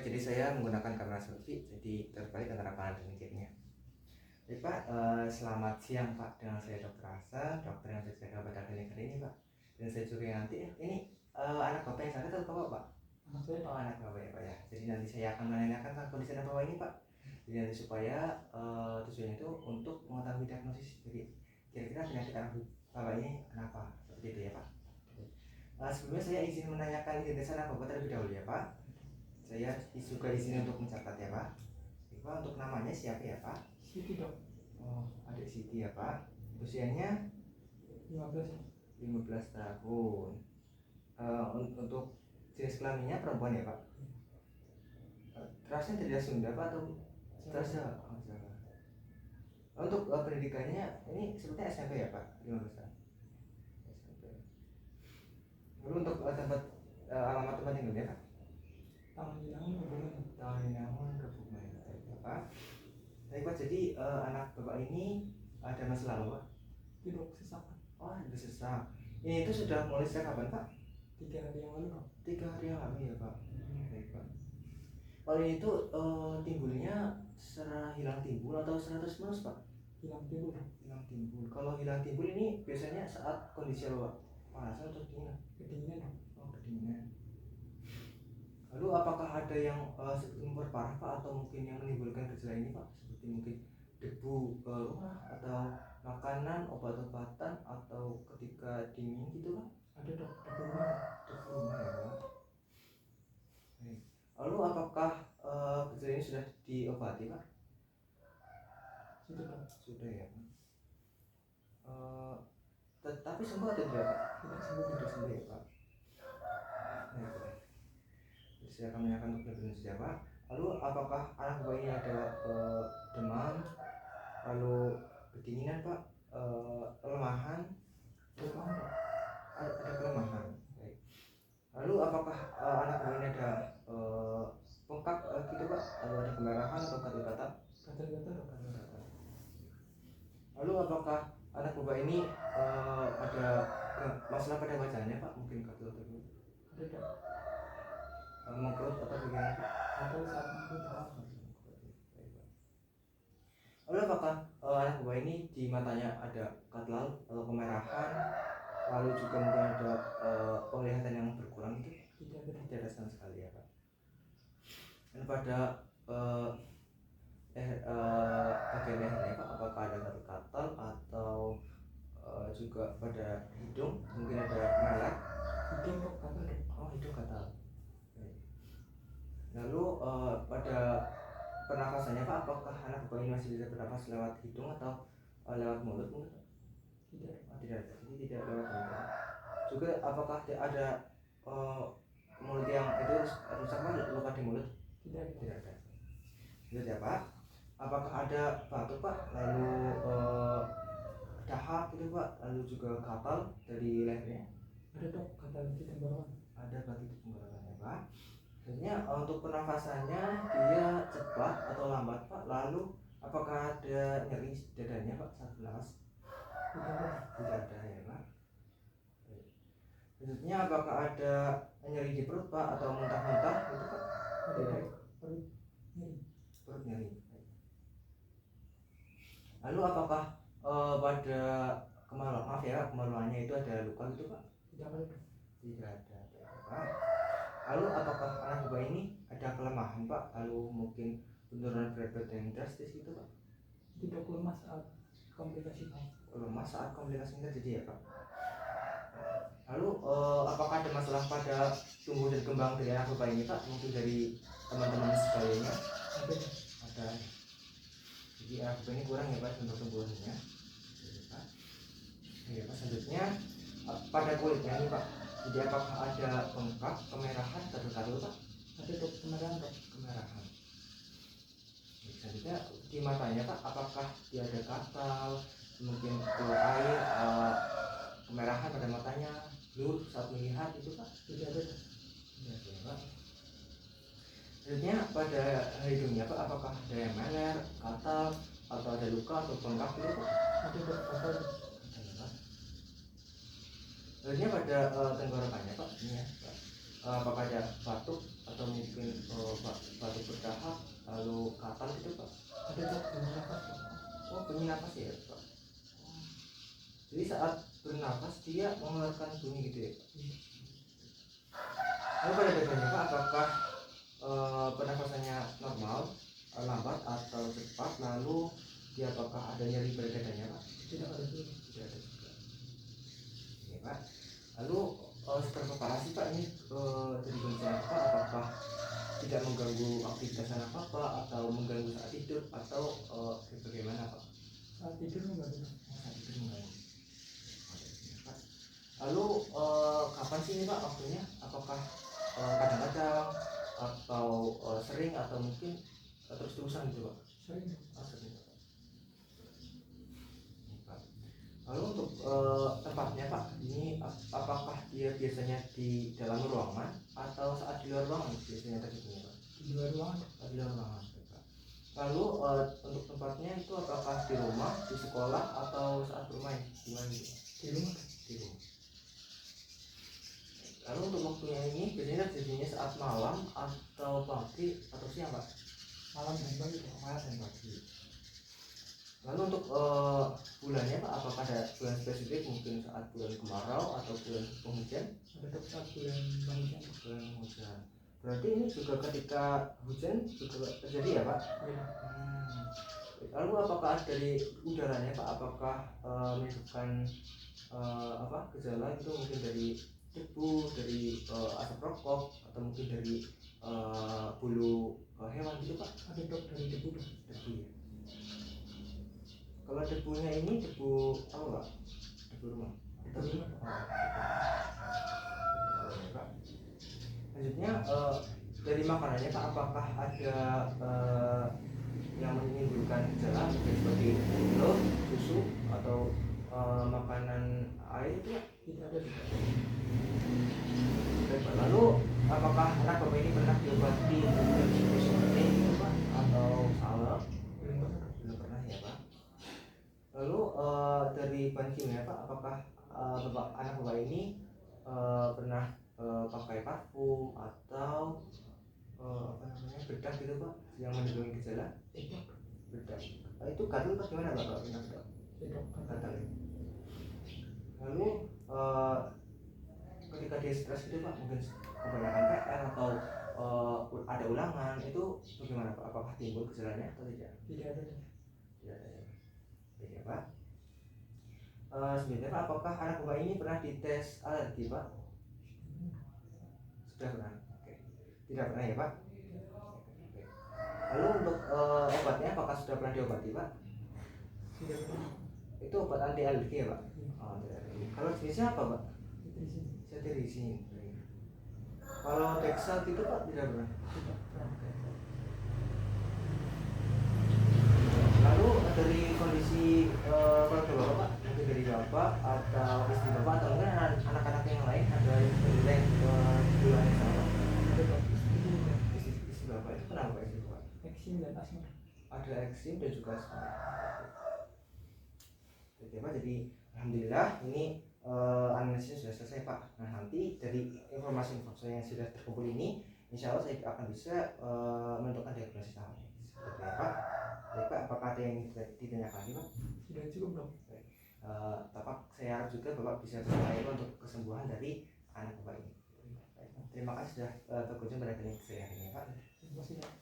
jadi saya menggunakan kamera selfie, jadi terbalik antara kanan dan kirinya. Jadi Pak, selamat siang Pak, dengan saya Dr. Hasan, dokter yang berjaga pada klinik ini Pak. Dan saya juga nanti, ini anak Bapak yang sakit atau Bapak Pak? Anak saya. Oh, anak Bapak ya Pak ya. Jadi nanti saya akan menanyakan tentang kondisi anak Bapak ini Pak. Jadi nanti supaya tujuannya itu untuk mengetahui diagnosis. Jadi kira-kira penyakit anak Bapak ini kenapa? Seperti itu ya Pak. Sebelumnya saya izin menanyakan identitas anak Bapak terlebih dahulu ya Pak. Saya juga izin untuk mencatat ya Pak. Pak, untuk namanya siapa ya Pak? Siti dok. Oh, adik Siti ya Pak. Usianya 15 tahun. Untuk jenis kelaminnya perempuan ya Pak? Rasnya dari Sunda Pak atau Jawa? Oh, Jawa. Untuk pendidikannya ini sebetulnya SMP ya Pak? 15 tahun. SMP. Lalu untuk tempat alamat tempat tinggalnya Pak? Taman Tawangmangu Kebumen ya Pak. Baik Pak, jadi anak Bapak ini ada masalah lalu Pak? Tidak sesak. Oh, ada sesak. Ini itu sudah mulai sejak kapan Pak? 3 hari yang lalu dok. 3 hari yang lalu ya Pak. Baik Pak. Kalau ini itu timbulnya secara hilang timbul atau secara terus menerus Pak? Hilang timbul. Hilang timbul. Kalau hilang timbul ini biasanya saat kondisi apa Pak? Panas atau dingin? Kedinginan dok. Oh, kedinginan. Lalu apakah ada yang seperti memperparah Pak atau mungkin yang menimbulkan gejala ini Pak? Seperti mungkin debu rumah atau makanan, obat-obatan atau ketika dingin gitu Pak? Ada dok. Debu rumah ya Pak. Baik. Lalu apakah gejala ini sudah diobati Pak? Sudah dok. Sudah ya Pak. Tetapi sembuh atau tidak Pak? Tidak sembuh. Tidak sembuh ya Pak. Baik Pak. Saya akan menanyakan untuk lebih lanjut ya Pak. Lalu apakah anak Bapak ini ada demam, lalu kedinginan Pak, kelemahan? Ada kelemahan. Baik. Lalu apakah anak Bapak ini ada bengkak gitu Pak? Lalu ada kemerahan atau gatal-gatal? Gatal-gatal. Lalu apakah anak Bapak ini ada masalah pada wajahnya Pak? Mungkin gatal-gatal? Ada dok. Mengkerut atau bagaimana Pak? Atau saat mengkerut. Lalu apakah anak Bapak ini di matanya ada gatal atau kemerahan, lalu juga mungkin ada penglihatan yang berkurang gitu? Tidak ada sama sekali ya Pak. Dan pada bagian lehernya Pak, apakah ada gatal-gatal atau juga pada hidung mungkin ada melet? Hidung dok gatal dok. Oh, hidung gatal. Lalu pada pernafasannya Pak, apakah anak Bapak ini masih bisa bernafas lewat hidung atau lewat mulut mungkin? Tidak. Oh, tidak ada, jadi tidak lewat mulut. Juga apakah ada mulut yang itu rusak Pak, luka di mulut? Tidak ada. Tidak ya Pak. Apakah ada batuk Pak, lalu dahak gitu Pak, lalu juga gatal dari lehernya? Ada dok. Gatal di tenggorokan. Ada batuk di tenggorokan ya Pak. Sebenarnya untuk pernafasannya dia cepat atau lambat Pak? Lalu apakah ada nyeri dadanya Pak saat bernafas? Tidak ada ya Pak. Selanjutnya apakah ada nyeri di perut Pak atau muntah-muntah gitu Pak? Ada dok. Perut nyeri. Lalu apakah pada kemaluannya itu ada luka gitu Pak? Tidak ada dok. Tidak ada ya Pak. Lalu apakah anak Bapak ini ada kelemahan Pak? Lalu mungkin penurunan berat badan yang drastis gitu Pak? Tidak, lemah saat komplikasi Pak. Lemah saat komplikasi terjadi ya Pak? Lalu apakah ada masalah pada tumbuh dan kembang dari anak Bapak ini Pak? Mungkin dari teman-teman sebagainya? Ada. Jadi anak Bapak ini kurang ya Pak untuk tumbuhannya. Ya Pak, selanjutnya pada kulitnya ini Pak, jadi apakah ada bengkak, kemerahan, gatal-gatal Pak? Ada dok. Kemerahan dok. Kemerahan. Selanjutnya di matanya Pak, apakah dia ada gatal, mungkin keluar air, kemerahan pada matanya, blur saat melihat itu Pak? Tidak ada. Tidak ada Pak. Selanjutnya pada hidungnya Pak, apakah ada yang meler, gatal, atau ada luka atau bengkak gitu Pak? Ada dok. Gatal. Selanjutnya pada tenggorokannya Pak, ini ya Pak, apakah ada batuk atau mungkin bertahap, lalu kapan gitu Pak? Ada dok bernafas dok. Oh, bunyi nafas ya Pak. Jadi saat bernafas dia mengeluarkan bunyi gitu ya Pak. Lalu pada dasarnya Pak, apakah pernafasannya normal, lambat atau cepat, lalu dia apakah ada nyeri pada dadanya Pak? Tidak ada dok. Tidak ada juga. Oke Pak. Lalu seberapa parah sih Pak ini dari kondisinya Pak? Apakah tidak mengganggu aktivitas anak Bapak atau mengganggu saat tidur atau bagaimana Pak? Saat tidur enggak ada dok. Saat tidur mengganggu. Oke, Pak. Lalu kapan sih ini Pak waktunya? Apakah kadang-kadang atau sering atau mungkin terus-terusan gitu Pak? Sering dok. Sering. Pak. Lalu untuk tempatnya Pak, ini apakah dia biasanya di dalam ruangan atau saat di luar ruangan biasanya terjadinya Pak? Di luar ruangan dok. Di luar ruangan. Pak. Lalu untuk tempatnya itu apakah di rumah, di sekolah atau saat bermain? Gimana gitu Pak? Di rumah dok. Di rumah. Lalu untuk waktunya ini biasanya terjadinya saat malam atau pagi atau siang Pak? Malam dan pagi dok. Malam dan pagi. Lalu untuk bulannya Pak, apakah ada bulan spesifik mungkin saat bulan kemarau atau bulan penghujan? Ada dok saat bulan hujan dok. Bulan hujan. Berarti ini juga ketika hujan juga terjadi ya Pak? Iya. Lalu apakah dari udaranya Pak, apakah menyebabkan gejala itu mungkin dari debu, dari asap rokok atau mungkin dari bulu hewan gitu Pak? Ada dok dari debu dok. Debu ya. Kalau debunya ini debu apa Pak? Debu rumah. Debu rumah dok. Oke, Pak. Selanjutnya dari makanannya Pak, apakah ada yang menimbulkan gejala seperti telur, susu atau makanan air itu Pak? Tidak ada dok. Baik, Pak. Lalu apakah anak Bapak ini pernah diobati dengan seperti itu Pak atau salah? Belum pernah dok. Belum pernah ya Pak. Lalu dari bahan kimia Pak, apakah anak Bapak ini pernah pakai parfum atau bedak gitu Pak yang menimbulkan gejala? Tidak dok. Bedak. Itu gatal Pak gimana Pak? Bedak. Tidak dok. Gatal. Lalu ketika dia stres gitu Pak, mungkin kebanyakan PR atau ada ulangan itu bagaimana Pak? Apakah timbul gejalanya atau tidak? Tidak ada dok. Tidak ada ya. Baik ya Pak. Sebenarnya Pak, apakah anak Bapak ini pernah dites alergi Pak? Sudah pernah. Oke. Tidak pernah ya Pak? Oke. Lalu untuk obatnya apakah sudah pernah diobati Pak? Tidak pernah. Itu obat anti alergi ya Pak? Oh, anti alergi. Kalau jenisnya apa Pak? Cetirizin. Cetirizin. Kalau Dexat itu Pak tidak pernah. Tidak pernah. Lalu dari kondisi keluarga Bapak Pak, mungkin dari Bapak atau istri Bapak atau mungkin anak-anak yang lain ada yang relate ke bulan yang sama? Ada dok. Tidak. Istri Bapak itu kenapa istri Bapak? Eksim dan asma. Ada eksim dan juga asma. Oke Pak, jadi alhamdulillah ini analisisnya sudah selesai Pak. Nah nanti dari informasi-informasi yang sudah terkumpul ini, insya Allah saya akan bisa menentukan diagnosis awalnya. Seperti apa? Baik Pak, apakah ada yang ditanyakan lagi Pak? Sudah cukup dok. Bapak, saya harap juga Bapak bisa berdoa untuk kesembuhan dari anak Bapak ini. Baik, terima kasih sudah berkunjung pada klinik saya hari ini Pak. Terima kasih dok.